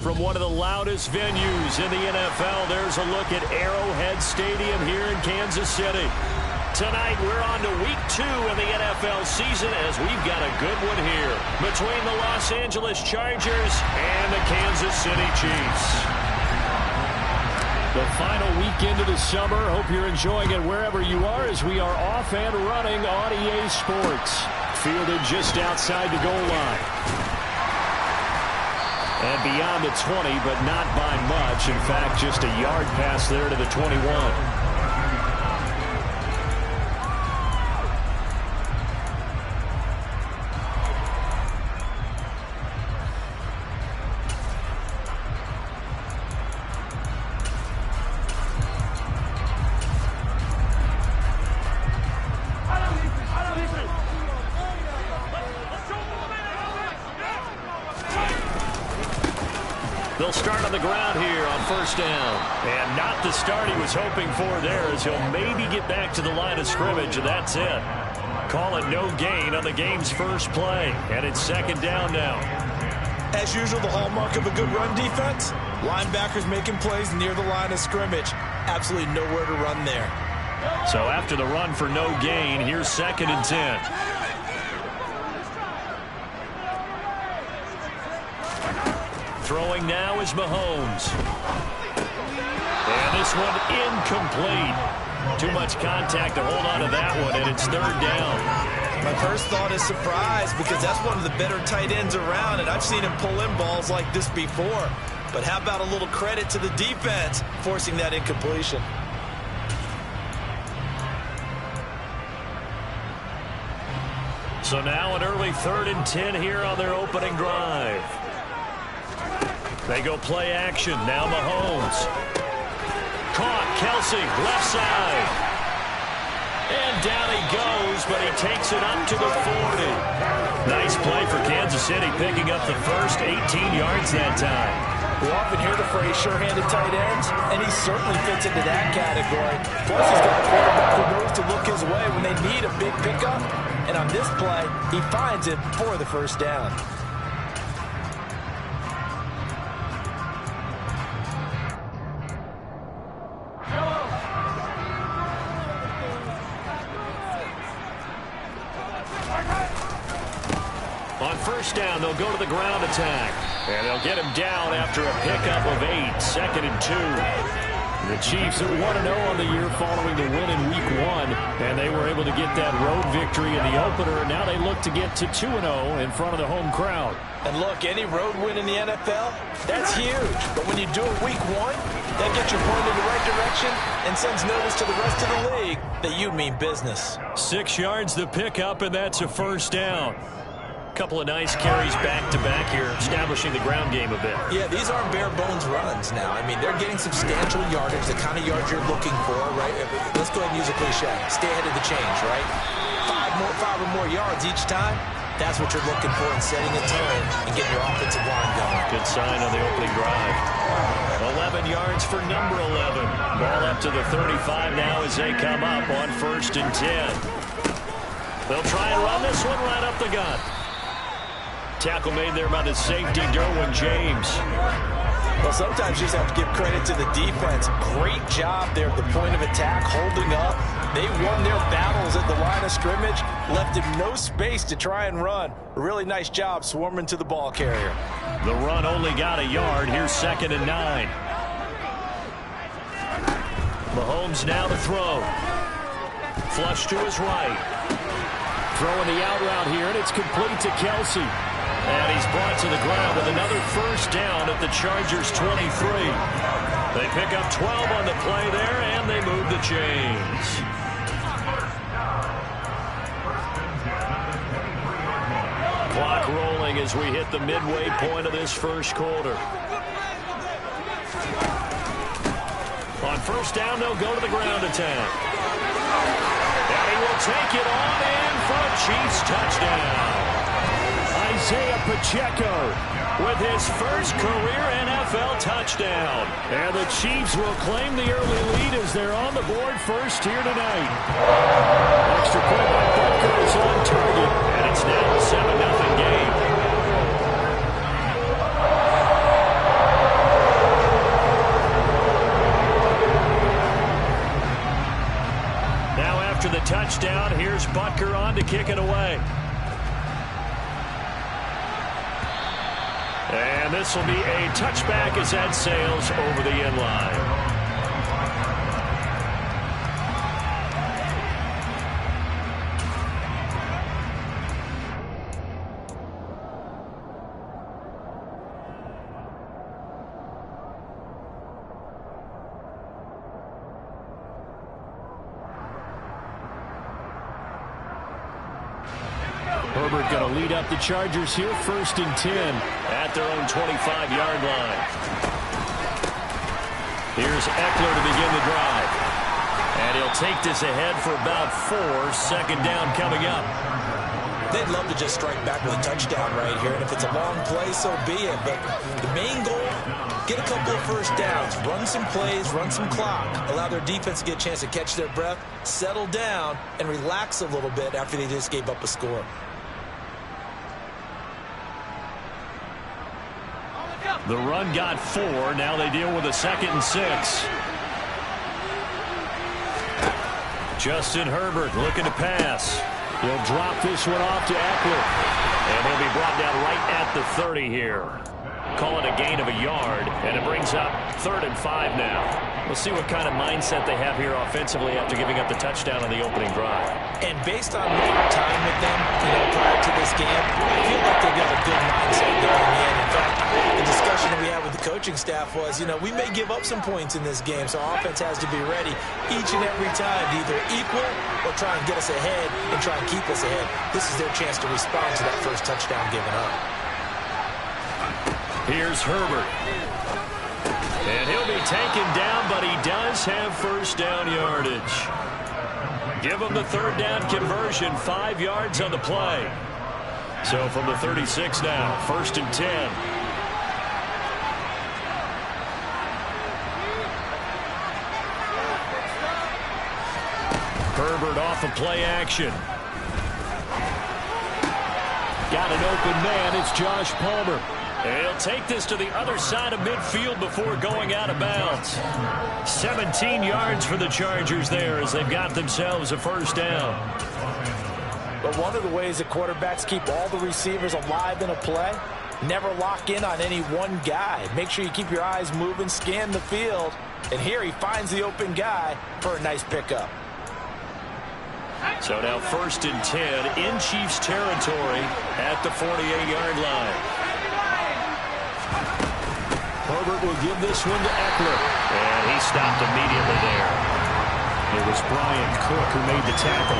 From one of the loudest venues in the NFL, there's a look at Arrowhead Stadium here in Kansas City. Tonight, we're on to week 2 in the NFL season as we've got a good one here between the Los Angeles Chargers and the Kansas City Chiefs. The final weekend of the summer. Hope you're enjoying it wherever you are as we are off and running on EA Sports. Fielded just outside the goal line. And beyond the 20, but not by much. In fact, just a yard pass there to the 21. They'll start on the ground here on first down. And not the start he was hoping for there as he'll maybe get back to the line of scrimmage, and that's it. Call it no gain on the game's first play. And it's second down now. As usual, the hallmark of a good run defense, linebackers making plays near the line of scrimmage. Absolutely nowhere to run there. So after the run for no gain, here's second and 10. Throwing now is Mahomes. And this one incomplete. Too much contact to hold on to that one, and it's third down. My first thought is surprise because that's one of the better tight ends around, and I've seen him pull in balls like this before. But how about a little credit to the defense forcing that incompletion? So now an early third and 10 here on their opening drive. They go play action. Now Mahomes. Caught. Kelsey, left side. And down he goes, but he takes it up to the 40. Nice play for Kansas City, picking up the first 18 yards that time. We often hear the phrase sure-handed tight ends, and he certainly fits into that category. Plus, he's got a quarterback who knows to look his way when they need a big pickup. And on this play, he finds it for the first down. On first down, they'll go to the ground attack. And they'll get him down after a pickup of 8, second and 2. The Chiefs are 1-0 on the year following the win in Week 1. And they were able to get that road victory in the opener. And now they look to get to 2-0 in front of the home crowd. And look, any road win in the NFL, that's huge. But when you do it Week 1, that gets you pointed in the right direction and sends notice to the rest of the league that you mean business. 6 yards the pickup, and that's a first down. Couple of nice carries back-to-back here, establishing the ground game a bit. Yeah, these aren't bare-bones runs now. I mean, they're getting substantial yardage, the kind of yards you're looking for, right? Let's go ahead and use a cliche. Stay ahead of the change, right? 5 or more yards each time. That's what you're looking for in setting a tone and getting your offensive line going. Good sign on the opening drive. 11 yards for number 11. Ball up to the 35 now as they come up on first and 10. They'll try and run this one right up the gut. Tackle made there by the safety, Derwin James. Well, sometimes you just have to give credit to the defense. Great job there at the point of attack, holding up. They won their battles at the line of scrimmage, left him no space to try and run. A really nice job swarming to the ball carrier. The run only got a yard. Here's second and 9. Mahomes now to throw. Flush to his right. Throwing the out route here, and it's complete to Kelsey. And he's brought to the ground with another first down at the Chargers' 23. They pick up 12 on the play there, and they move the chains. Clock rolling as we hit the midway point of this first quarter. On first down, they'll go to the ground attack. And he will take it on in for a Chiefs touchdown. Isaiah Pacheco with his first career NFL touchdown. And the Chiefs will claim the early lead as they're on the board first here tonight. Extra point by Butker is on target, and it's now a 7-0 game. after the touchdown. Here's Butker on to kick it away. And this will be a touchback as that sails over the end line. Herbert going to lead up the Chargers here, 1st and 10 at their own 25-yard line. Here's Eckler to begin the drive. And he'll take this ahead for about 4. 2nd down coming up. They'd love to just strike back with a touchdown right here, and if it's a long play, so be it. But the main goal, get a couple of first downs, run some plays, run some clock, allow their defense to get a chance to catch their breath, settle down, and relax a little bit after they just gave up a score. The run got 4. Now they deal with a 2nd and 6. Justin Herbert looking to pass. He'll drop this one off to Eckler. And he'll be brought down right at the 30 here. Call it a gain of a yard, and it brings up 3rd and 5 now. We'll see what kind of mindset they have here offensively after giving up the touchdown on the opening drive. And based on my time with them, prior to this game, I feel like they've got a good mindset going in. In fact, the discussion that we had with the coaching staff was, we may give up some points in this game, so our offense has to be ready each and every time to either equal or try and get us ahead and try and keep us ahead. This is their chance to respond to that first touchdown given up. Here's Herbert. And he'll be taken down, but he does have 1st down yardage. Give him the 3rd down conversion, 5 yards on the play. So from the 36 now, 1st and 10. Herbert off of play action. Got an open man. It's Josh Palmer. And he'll take this to the other side of midfield before going out of bounds. 17 yards for the Chargers there as they've got themselves a 1st down. But one of the ways that quarterbacks keep all the receivers alive in a play, never lock in on any one guy. Make sure you keep your eyes moving, scan the field. And here he finds the open guy for a nice pickup. So now 1st and 10 in Chiefs territory at the 48-yard line. Herbert will give this one to Eckler. And he stopped immediately there. It was Brian Cook who made the tackle.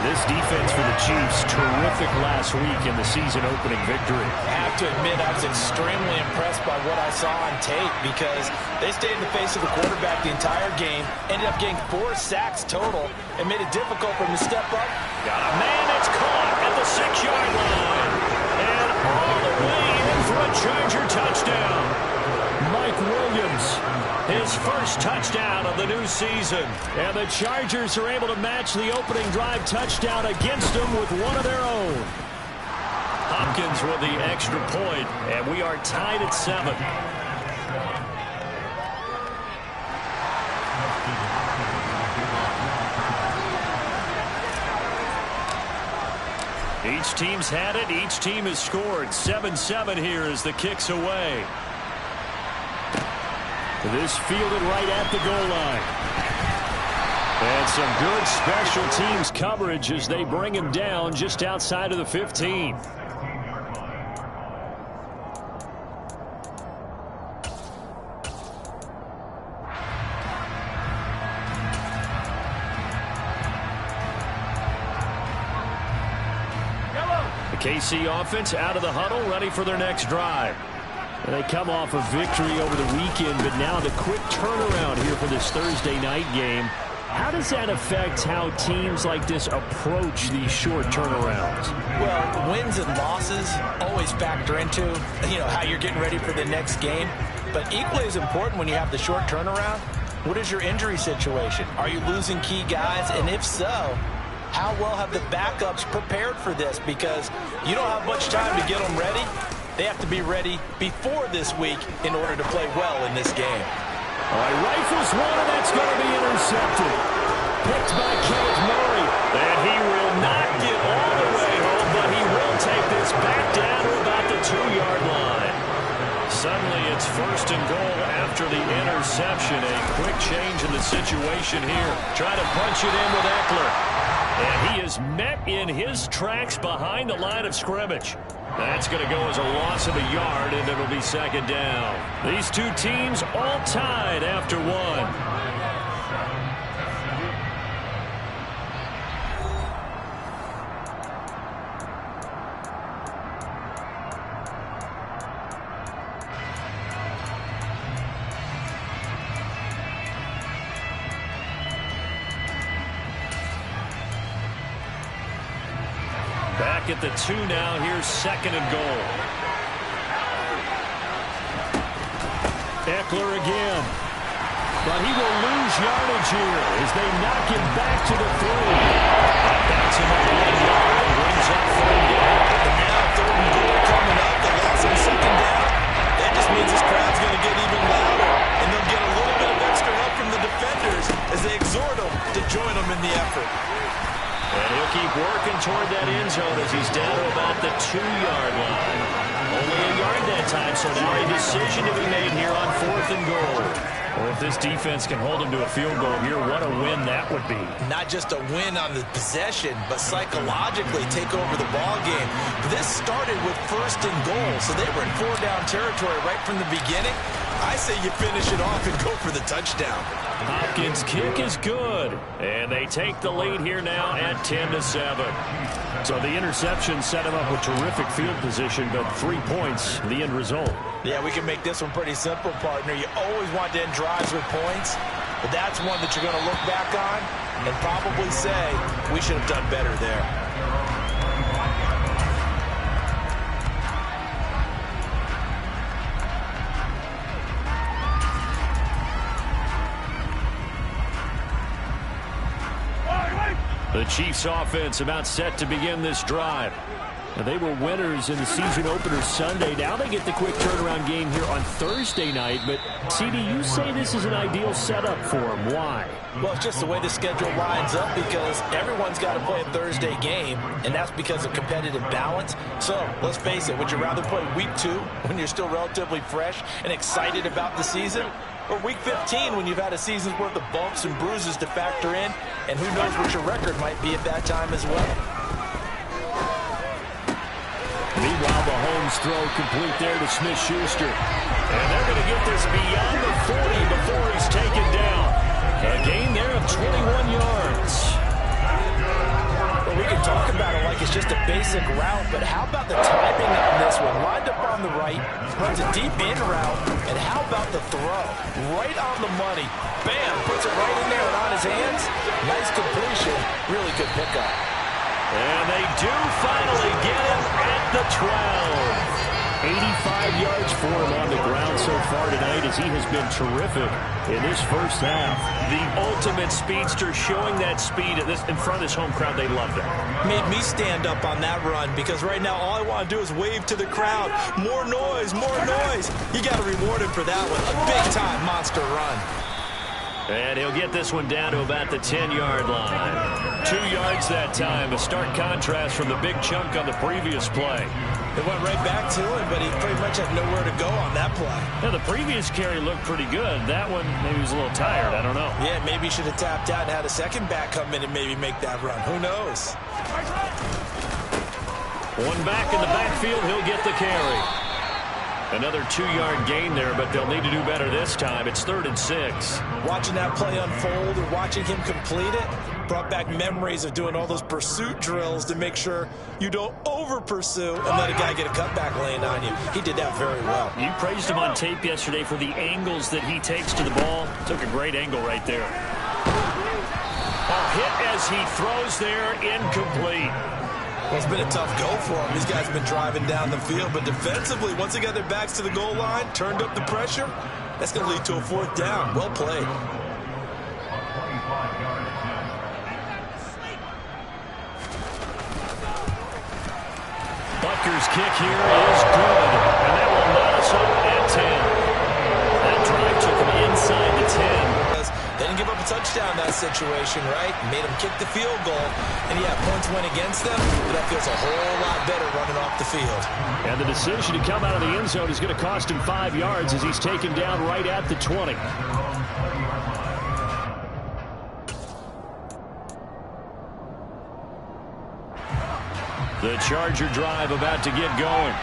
This defense for the Chiefs, terrific last week in the season-opening victory. I have to admit, I was extremely impressed by what I saw on tape because they stayed in the face of the quarterback the entire game, ended up getting 4 sacks total, and made it difficult for him to step up. Got a man that's caught at the 6-yard line. And all the way in for a Charger touchdown. Mike Williams, his 1st touchdown of the new season. And the Chargers are able to match the opening drive touchdown against them with one of their own. Hopkins with the extra point, and we are tied at 7. Each team's had it. Each team has scored. 7-7 here as the kick's away. This fielded right at the goal line. And some good special teams coverage as they bring him down just outside of the 15. The KC offense out of the huddle, ready for their next drive. And they come off a victory over the weekend, but now the quick turnaround here for this Thursday night game. How does that affect how teams like this approach these short turnarounds? Well, wins and losses always factor into, how you're getting ready for the next game. But equally as important when you have the short turnaround, what is your injury situation? Are you losing key guys? And if so, how well have the backups prepared for this? Because you don't have much time to get them ready. They have to be ready before this week in order to play well in this game. All right, rifles one, and that's going to be intercepted. Picked by Kenneth Murray. situation here. Trying to punch it in with Eckler. And he is met in his tracks behind the line of scrimmage. That's going to go as a loss of a yard, and it'll be second down. These two teams all tied after one. Back at the 2 now. Here's second and goal. Eckler again. But he will lose yardage here as they knock him back to the 3. That backs him up 1 yard and brings up third down. And now third and goal coming up. The loss on second down. That just means this crowd's going to get even louder. And they'll get a little bit of extra help from the defenders as they exhort them to join them in the effort. And he'll keep working toward that end zone as he's down to about the 2-yard line. Only a yard that time, so now a decision to be made here on 4th and goal. Well, if this defense can hold him to a field goal here, what a win that would be. Not just a win on the possession, but psychologically take over the ball game. This started with 1st and goal, so they were in 4-down territory right from the beginning. I say you finish it off and go for the touchdown. Hopkins' kick is good, and they take the lead here now at 10-7. So the interception set him up with terrific field position, but 3 points, the end result. Yeah, we can make this one pretty simple, partner. You always want to end drives with points, but that's one that you're going to look back on and probably say, we should have done better there. The Chiefs offense about set to begin this drive. And they were winners in the season opener Sunday. Now they get the quick turnaround game here on Thursday night. But, CD, you say this is an ideal setup for them. Why? Well, it's just the way the schedule lines up because everyone's got to play a Thursday game, and that's because of competitive balance. So, let's face it, would you rather play week 2 when you're still relatively fresh and excited about the season? Or week 15 when you've had a season's worth of bumps and bruises to factor in, and who knows what your record might be at that time as well. Meanwhile, the Holmes throw complete there to Smith-Schuster. And they're going to get this beyond the 40 before he's taken down. A gain there of 21 yards. Well, we can talk about it like it's just a basic route, but how about the timing on this one? Lined up on the right, runs a deep in route, and how about the throw? Right on the money. Bam, puts it right in there and on his hands. Nice completion. Really good pickup. And they do finally get him at the 12. 85 yards for him on the ground so far tonight as he has been terrific in this first half. The ultimate speedster showing that speed in front of this home crowd. They love that. Made me stand up on that run because right now all I want to do is wave to the crowd. More noise, more noise. You got to reward him for that one. A big-time monster run. And he'll get this one down to about the 10-yard line. 2 yards that time. A stark contrast from the big chunk on the previous play. It went right back to him, but he pretty much had nowhere to go on that play. Now, the previous carry looked pretty good. That one, maybe he was a little tired. I don't know. Yeah, maybe he should have tapped out and had a second back come in and maybe make that run. Who knows? One back in the backfield. He'll get the carry. Another 2-yard gain there, but they'll need to do better this time. It's 3rd and 6. Watching that play unfold or watching him complete it brought back memories of doing all those pursuit drills to make sure you don't over-pursue and let a guy get a cutback laying on you. He did that very well. You praised him on tape yesterday for the angles that he takes to the ball. Took a great angle right there. A hit as he throws there, incomplete. Well, it's been a tough go for him. These guys have been driving down the field, but defensively, once they got their backs to the goal line, turned up the pressure, that's going to lead to a 4th down. Well played. Butker's kick here is good, and that will let us up at 10. That drive took him inside the 10. They didn't give up a touchdown in that situation, right? Made them kick the field goal. And, yeah, points went against them, but that feels a whole lot better running off the field. And the decision to come out of the end zone is going to cost him 5 yards as he's taken down right at the 20. The Charger drive about to get going.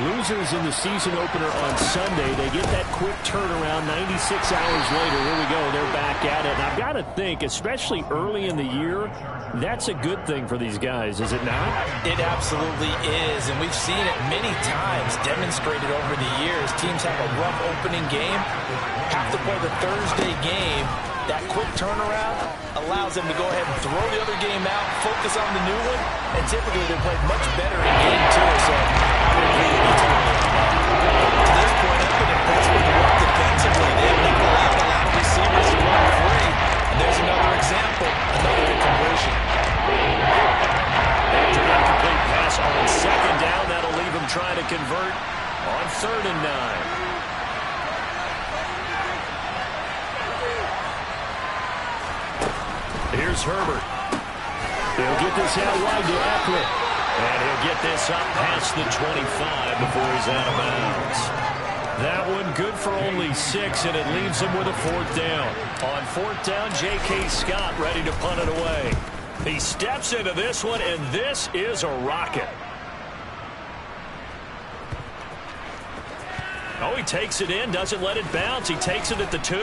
Losers in the season opener on Sunday, they get that quick turnaround 96 hours later. Here we go. They're back at it. And I've got to think, especially early in the year, that's a good thing for these guys, is it not? It absolutely is, and we've seen it many times demonstrated over the years. Teams have a rough opening game, have to play the Thursday game. That quick turnaround allows them to go ahead and throw the other game out, focus on the new one, and typically they play much better in game two. So I would agree with you totally. To this point, I've been impressed with the work defensively. They haven't allowed a lot of receivers to run free. And there's another example, another incompletion. After an incomplete pass on second down, that'll leave them trying to convert on 3rd and 9. Here's Herbert. He'll get this out wide to Eckler. And he'll get this up past the 25 before he's out of bounds. That one good for only 6, and it leaves him with a 4th down. On 4th down, J.K. Scott ready to punt it away. He steps into this one, and this is a rocket. Oh, he takes it in, doesn't let it bounce. He takes it at the 2.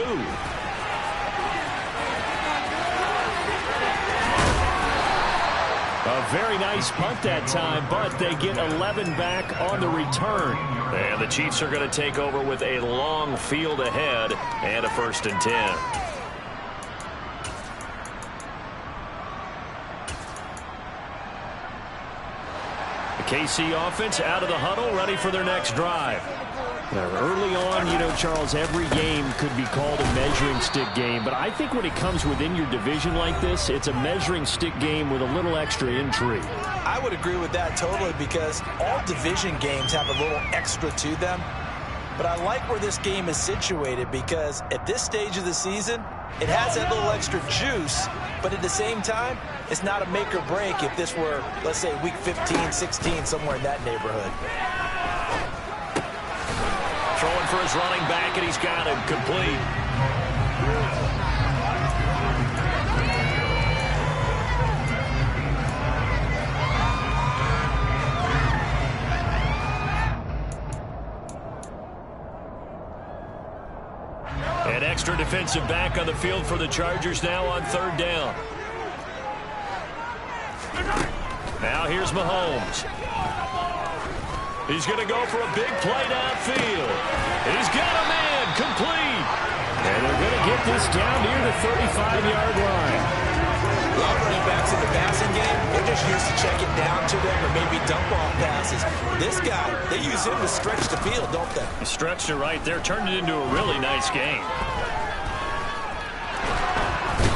A very nice punt that time, but they get 11 back on the return. And the Chiefs are going to take over with a long field ahead and a 1st and 10. The KC offense out of the huddle, ready for their next drive. Now, early on, you know, Charles, every game could be called a measuring stick game. But I think when it comes within your division like this, it's a measuring stick game with a little extra intrigue. I would agree with that totally, because all division games have a little extra to them. But I like where this game is situated, because at this stage of the season, it has that little extra juice. But at the same time, it's not a make or break if this were, let's say, week 15, 16, somewhere in that neighborhood. Throwing for his running back, and he's got him complete. An extra defensive back on the field for the Chargers now on 3rd down. Now here's Mahomes. He's going to go for a big play downfield. He's got a man complete. And they're going to get this down near the 35-yard line. A lot of running backs in the passing game, they're just used to check it down to them or maybe dump off passes. This guy, they use him to stretch the field, don't they? He stretched it right there, turned it into a really nice game.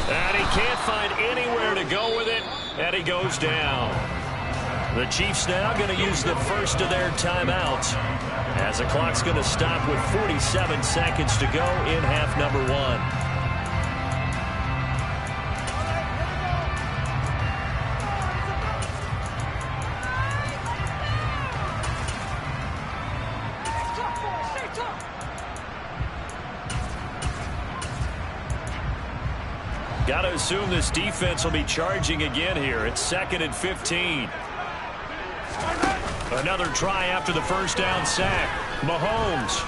And he can't find anywhere to go with it, and he goes down. The Chiefs now going to use the first of their timeouts as the clock's going to stop with 47 seconds to go in half number 1. Got to assume this defense will be charging again here. It's 2nd and 15. Another try after the first down sack. Mahomes.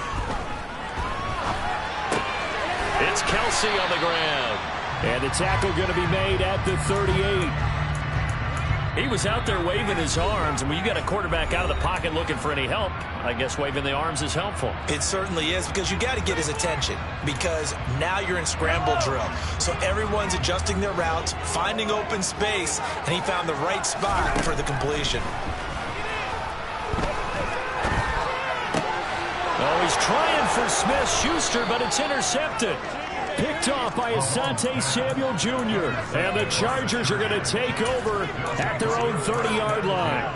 It's Kelsey on the ground. And the tackle going to be made at the 38. He was out there waving his arms, and when you got a quarterback out of the pocket looking for any help, I guess waving the arms is helpful. It certainly is, because you got to get his attention, because now you're in scramble drill. So everyone's adjusting their routes, finding open space, and he found the right spot for the completion. Oh, he's trying for Smith-Schuster, but it's intercepted. Picked off by Asante Samuel Jr. And the Chargers are going to take over at their own 30-yard line.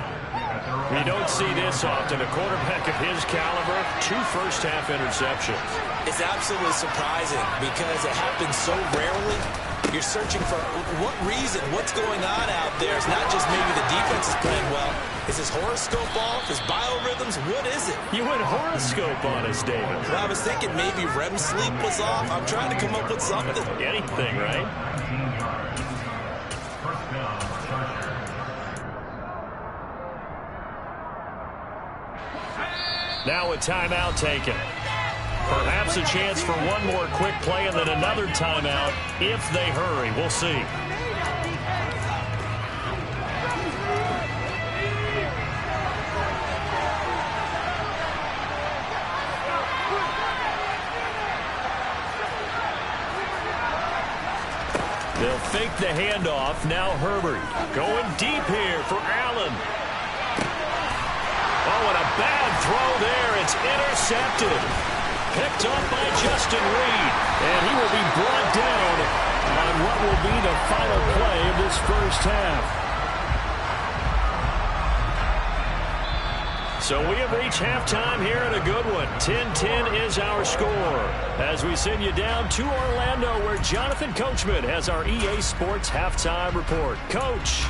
We don't see this often. A quarterback of his caliber, 2 first-half interceptions. It's absolutely surprising because it happens so rarely. You're searching for what reason, what's going on out there. It's not just maybe the defense is playing well. Is his horoscope off? His biorhythms? What is it? You went horoscope on us, David. Well, I was thinking maybe REM sleep was off. I'm trying to come up with something. Anything, right? Now a timeout taken. Perhaps a chance for one more quick play and then another timeout if they hurry. We'll see. They'll fake the handoff. Now Herbert going deep here for Allen. Oh, and a bad throw there. It's intercepted. Picked up by Justin Reed. And he will be brought down on what will be the final play of this first half. So we have reached halftime here in a good one. 10-10 is our score. As we send you down to Orlando, where Jonathan Coachman has our EA Sports Halftime Report. Coach.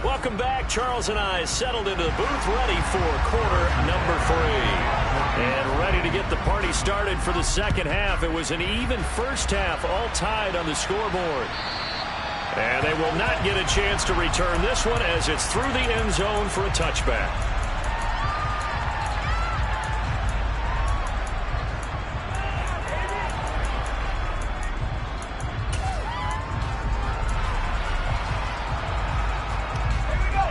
Welcome back. Charles and I settled into the booth, ready for quarter number 3. And ready to get the party started for the second half. It was an even first half, all tied on the scoreboard. And they will not get a chance to return this one as it's through the end zone for a touchback.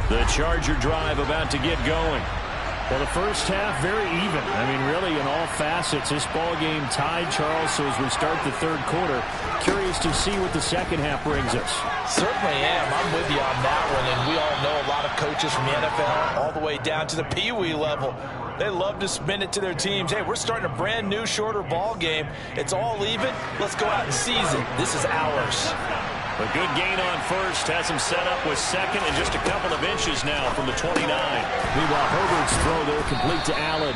The Charger drive about to get going. Well, the first half, very even. I mean, really, in all facets, this ball game tied, Charles. So as we start the third quarter, curious to see what the second half brings us. Certainly am. I'm with you on that one. And we all know a lot of coaches from the NFL all the way down to the Pee-wee level. They love to spin it to their teams. Hey, we're starting a brand new, shorter ball game. It's all even. Let's go out and seize it. This is ours. A good gain on first has him set up with second and just a couple of inches now from the 29. Meanwhile, Herbert's throw there complete to Allen.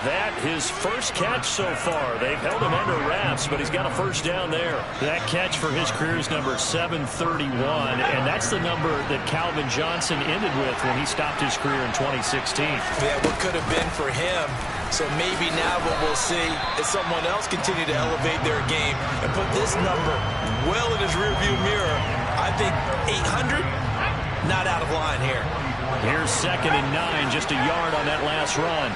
That his first catch so far. They've held him under wraps, but he's got a first down there. That catch for his career is number 731, and that's the number that Calvin Johnson ended with when he stopped his career in 2016. Yeah, what could have been for him. So maybe now what we'll see is someone else continue to elevate their game and put this number well in his rearview mirror. I think 800, not out of line here. Here's 2nd and 9, just a yard on that last run.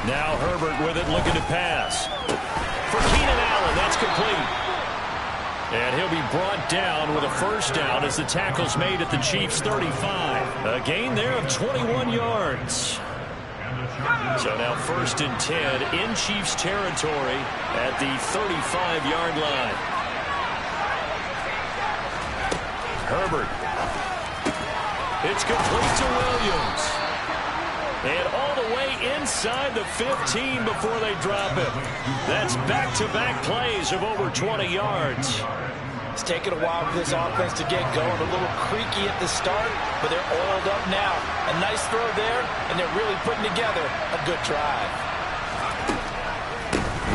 Now Herbert with it, looking to pass. For Keenan Allen, that's complete. And he'll be brought down with a first down as the tackle's made at the Chiefs' 35. A gain there of 21 yards. So now 1st and 10 in Chiefs territory at the 35-yard line. Herbert. It's complete to Williams. And all the way inside the 15 before they drop him. That's back-to-back plays of over 20 yards. It's taken a while for this offense to get going. A little creaky at the start, but they're oiled up now. A nice throw there, and they're really putting together a good drive.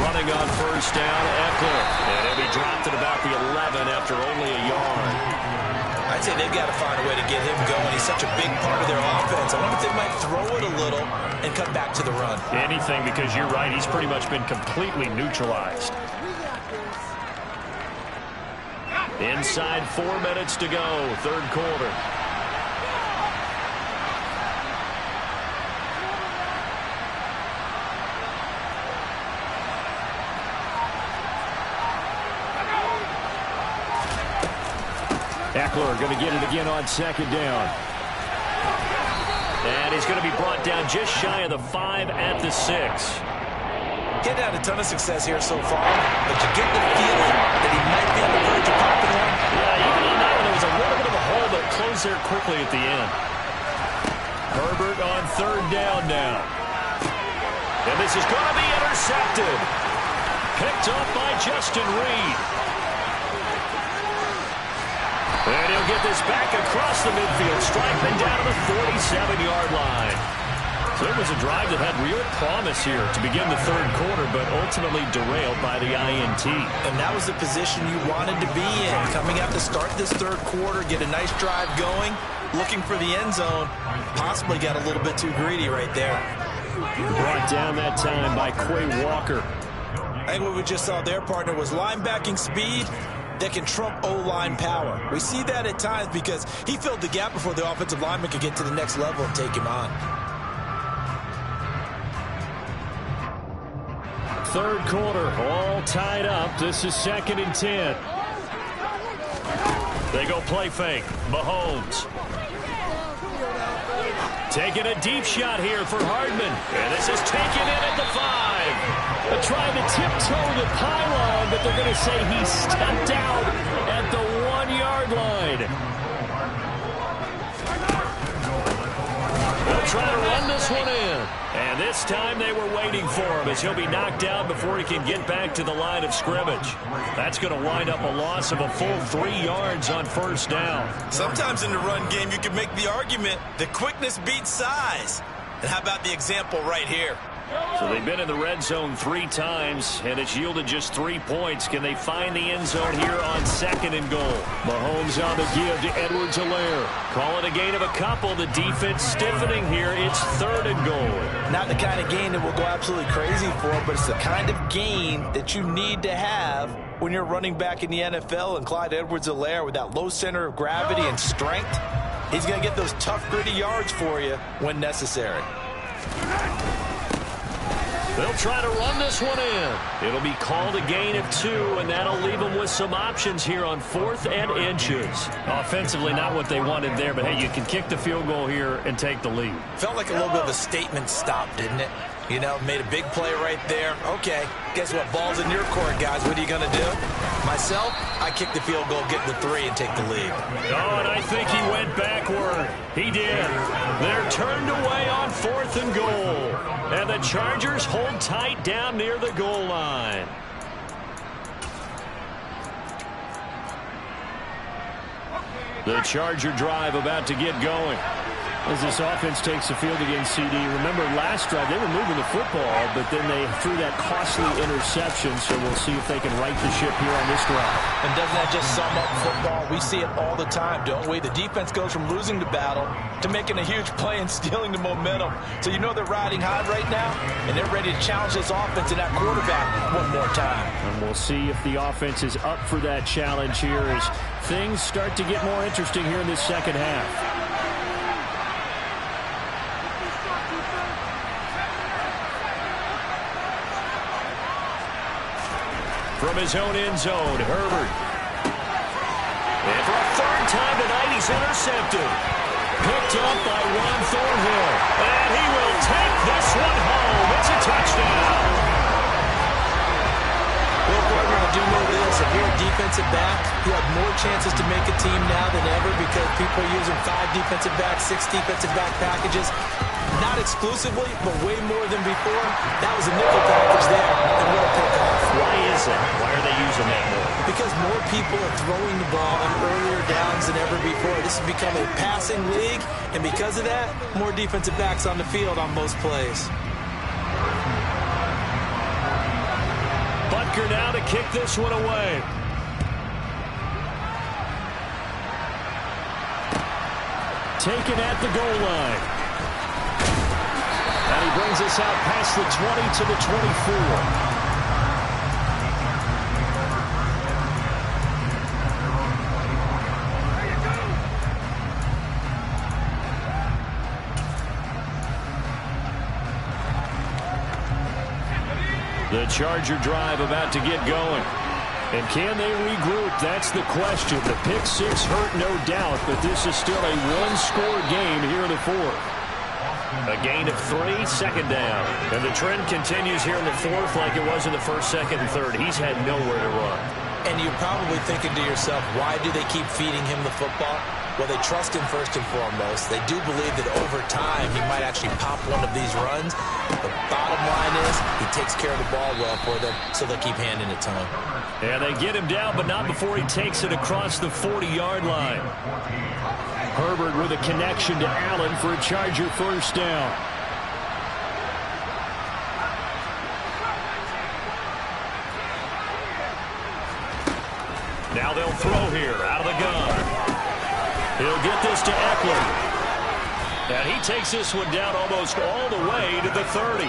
Running on first down, Eckler. And he'll be dropped at about the 11 after only a yard. I'd say they've got to find a way to get him going. He's such a big part of their offense. I wonder if they might throw it a little and cut back to the run. Anything, because you're right. He's pretty much been completely neutralized. Inside 4 minutes to go, third quarter. Eckler going to get it again on 2nd down. And he's going to be brought down just shy of the 5 at the 6. Getting had a ton of success here so far, but you get the feeling that he might be on the verge of popping one. Yeah, even on that one, there was a little bit of a hole that closed there quickly at the end. Herbert on 3rd down now. And this is going to be intercepted. Picked up by Justin Reed. And he'll get this back across the midfield, striking down to the 47-yard line. So it was a drive that had real promise here to begin the third quarter, but ultimately derailed by the INT. And that was the position you wanted to be in. Coming out to start this third quarter, get a nice drive going, looking for the end zone. Possibly got a little bit too greedy right there. Brought down that time by Quay Walker. I think what we just saw there, partner, was linebacking speed that can trump O-line power. We see that at times because he filled the gap before the offensive lineman could get to the next level and take him on. Third quarter, all tied up. This is 2nd and 10. They go play fake. Mahomes. Taking a deep shot here for Hardman. And this is taken in at the 5. They're trying to tiptoe the pylon, but they're going to say he stepped out at the 1-yard line. They'll try to run this one in. And this time they were waiting for him as he'll be knocked down before he can get back to the line of scrimmage. That's going to wind up a loss of a full 3 yards on first down. Sometimes in the run game you can make the argument that quickness beats size. And how about the example right here? So they've been in the red zone 3 times, and it's yielded just 3 points. Can they find the end zone here on 2nd and goal? Mahomes on the give to Edwards-Helaire. Call it a gain of a couple. The defense stiffening here. It's 3rd and goal. Not the kind of gain that will go absolutely crazy for, but it's the kind of gain that you need to have when you're running back in the NFL. And Clyde Edwards-Helaire, with that low center of gravity and strength, he's going to get those tough, gritty yards for you when necessary. They'll try to run this one in. It'll be called a gain of 2, and that'll leave them with some options here on 4th and inches. Offensively, not what they wanted there, but hey, you can kick the field goal here and take the lead. Felt like a little bit of a statement stop, didn't it? You know, made a big play right there. Okay, guess what? Ball's in your court, guys. What are you going to do? Myself, I kick the field goal, get the 3, and take the lead. Oh, and I think he went backward. He did. They're turned away on 4th and goal. And the Chargers hold tight down near the goal line. The Charger drive about to get going. As this offense takes the field against CD. Remember, last drive, they were moving the football, but then they threw that costly interception, so we'll see if they can right the ship here on this drive. And doesn't that just sum up football? We see it all the time, don't we? The defense goes from losing the battle to making a huge play and stealing the momentum. So you know they're riding high right now, and they're ready to challenge this offense and that quarterback one more time. And we'll see if the offense is up for that challenge here as things start to get more interesting here in this second half. From his own end zone, Herbert. And for a 3rd time tonight, he's intercepted. Picked up by Juan Thornhill. And he will take this one home. It's a touchdown. Well, partner, I do know this. If you're a defensive back, you have more chances to make a team now than ever because people are using 5 defensive backs, 6 defensive back packages. Not exclusively, but way more than before. That was a nickel package there, and what a pickoff. Why is that? Why are they using that more? Because more people are throwing the ball on earlier downs than ever before. This has become a passing league, and because of that, more defensive backs on the field on most plays. Butker now to kick this one away. Taken at the goal line. And he brings us out past the 20 to the 24. The Charger drive about to get going. And can they regroup? That's the question. The pick 6 hurt, no doubt, but this is still a 1-score game here in the 4th. A gain of 3, 2nd down. And the trend continues here in the 4th like it was in the 1st, 2nd, and 3rd. He's had nowhere to run. And you're probably thinking to yourself, why do they keep feeding him the football? Well, they trust him first and foremost. They do believe that over time he might actually pop one of these runs. The bottom line is he takes care of the ball well for them, so they'll keep handing it to him. And they get him down, but not before he takes it across the 40-yard line. Herbert with a connection to Allen for a Charger 1st down. Now they'll throw here out of the gun. He'll get this to Eckler. And he takes this one down almost all the way to the 30.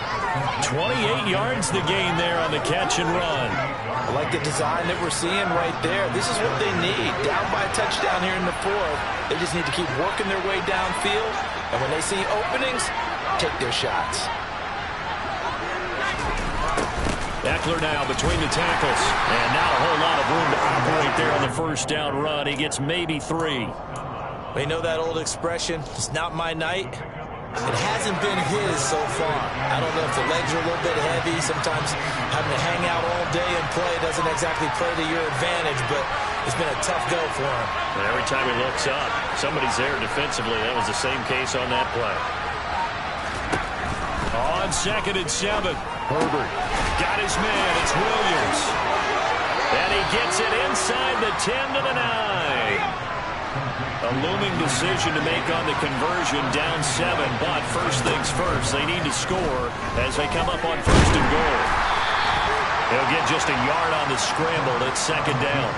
28 yards the gain there on the catch and run. I like the design that we're seeing right there. This is what they need. Down by a touchdown here in the fourth. They just need to keep working their way downfield. And when they see openings, take their shots. Eckler now between the tackles. And not a whole lot of room to operate there on the first down run. He gets maybe 3. We know that old expression, it's not my night. It hasn't been his so far. I don't know if the legs are a little bit heavy. Sometimes having to hang out all day and play doesn't exactly play to your advantage, but it's been a tough go for him. And every time he looks up, somebody's there defensively. That was the same case on that play. On 2nd and 7. Herbert got his man. It's Williams. And he gets it inside the 10 to the 9. A looming decision to make on the conversion, down 7. But first things first, they need to score as they come up on 1st and goal. They'll get just a yard on the scramble at 2nd down.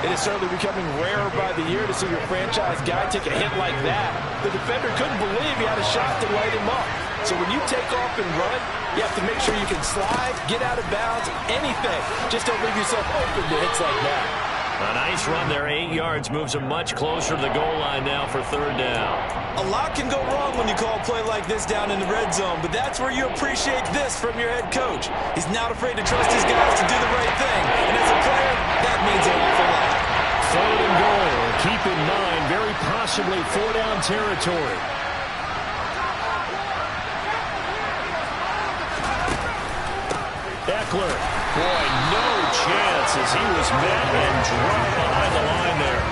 It is certainly becoming rarer by the year to see your franchise guy take a hit like that. The defender couldn't believe he had a shot to light him up. So when you take off and run, you have to make sure you can slide, get out of bounds, anything. Just don't leave yourself open to hits like that. A nice run there, 8 yards, moves him much closer to the goal line now for 3rd down. A lot can go wrong when you call a play like this down in the red zone, but that's where you appreciate this from your head coach. He's not afraid to trust his guys to do the right thing, and as a player, that means an awful lot. 3rd and goal. Keep in mind, very possibly 4-down territory. Eckler, boy, no chance as he was met and dropped behind the line there.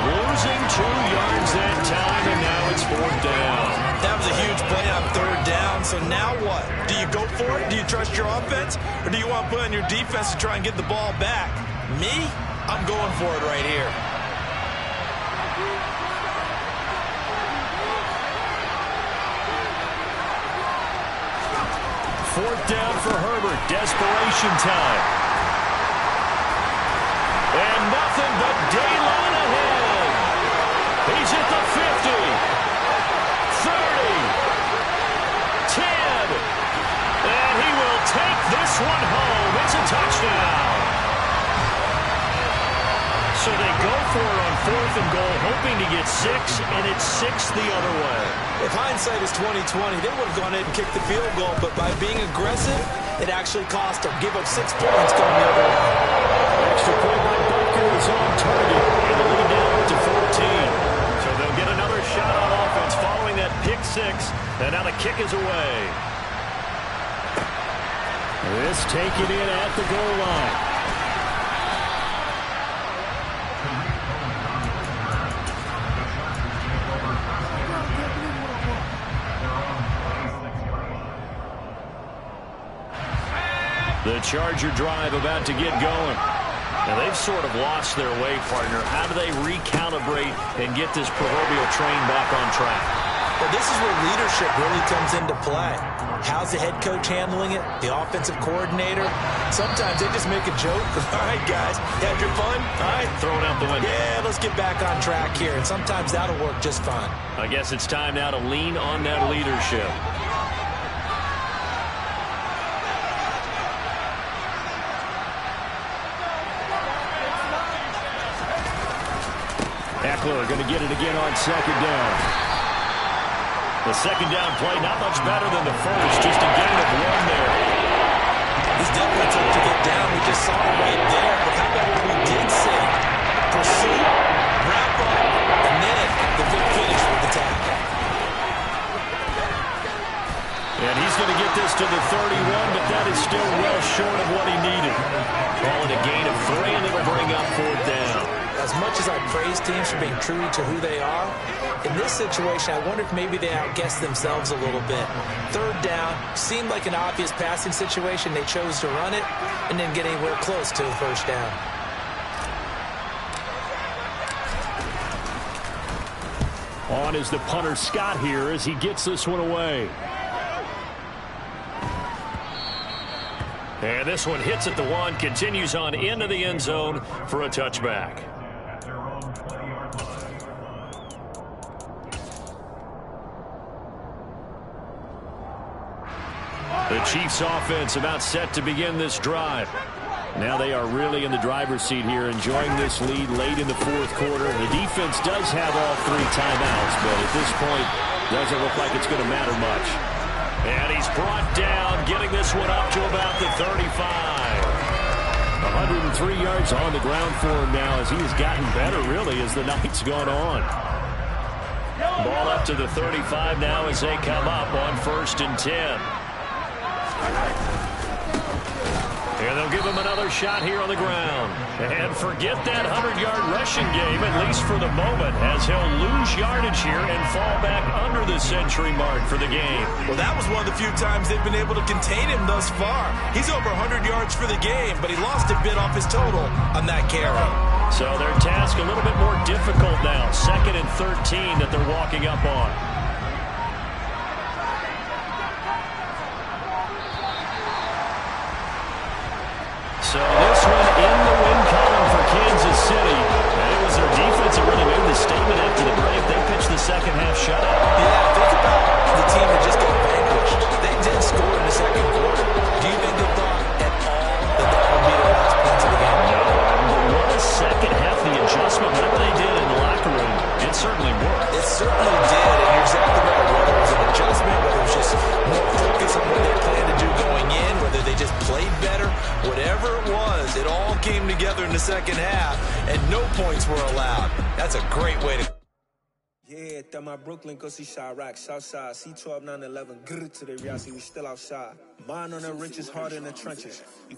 Losing 2 yards that time, and now it's 4th down. That was a huge play on 3rd down, so now what? Do you go for it? Do you trust your offense? Or do you want to put on your defense to try and get the ball back? Me? I'm going for it right here. Fourth down for Herbert. Desperation time. And nothing but daylight ahead. He's at the 50. 30. 10. And he will take this one home. It's a touchdown. So they go for it on 4th and goal, hoping to get 6, and it's 6 the other way. If hindsight is 20/20, they would have gone ahead and kicked the field goal, but by being aggressive, it actually cost them. Give up 6 points going the other way. Extra point by Baker is on target, and the lead down to 14. So they'll get another shot on offense following that pick 6, and now the kick is away. This taken in at the goal line. The Charger drive about to get going. Now, they've sort of lost their way, partner. How do they recalibrate and get this proverbial train back on track? Well, this is where leadership really comes into play. How's the head coach handling it? The offensive coordinator? Sometimes they just make a joke. All right, guys, you had your fun? All right. Throw it out the window. Yeah, let's get back on track here. And sometimes that'll work just fine. I guess it's time now to lean on that leadership. Eckler going to get it again on 2nd down. The 2nd down play not much better than the first, just a gain of 1 there. He's definitely tough to get down. We just saw it right there. But how about what we did see? Pursue, wrap up, and then the big finish with the tackle. And he's going to get this to the 31, but that is still well short of what he needed. Call it a gain of 3, and it'll bring up 4th down. As much as I praise teams for being true to who they are, in this situation, I wonder if maybe they outguessed themselves a little bit. 3rd down seemed like an obvious passing situation. They chose to run it and didn't get anywhere close to the 1st down. On is the punter, Scott, here as he gets this one away. And this one hits at the 1, continues on into the end zone for a touchback. The Chiefs offense about set to begin this drive. Now they are really in the driver's seat here, enjoying this lead late in the fourth quarter. The defense does have all 3 timeouts, but at this point, doesn't look like it's going to matter much. And he's brought down, getting this one up to about the 35. 103 yards on the ground for him now as he's gotten better, really, as the night's gone on. Ball up to the 35 now as they come up on 1st and 10. And they'll give him another shot here on the ground. And forget that 100-yard rushing game, at least for the moment, as he'll lose yardage here and fall back under the century mark for the game. Well, that was one of the few times they've been able to contain him thus far. He's over 100 yards for the game, but he lost a bit off his total on that carry. So their task a little bit more difficult now. 2nd and 13 that they're walking up on. So this one in the win column for Kansas City. And it was their defense that really made the statement after the break. They pitched the second half shutout. Yeah, think about the team that just got vanquished. They did score in the second quarter. Do you think they thought at all that that would be the last points of the game? No. What a second half. The adjustment, whatever they did in the locker room, it certainly worked. It certainly did, and you're exactly right. Whether it was an adjustment, whether it was just more focus on what they planned to do going in, whether they just played better, whatever it was, it all came together in the second half, and no points were allowed. That's a great way to... Yeah, that my Brooklyn, go see Chirac, Southside, C12, 911, grrr to the Riasi, we still outside. Mine on the richest, heart in the trenches. You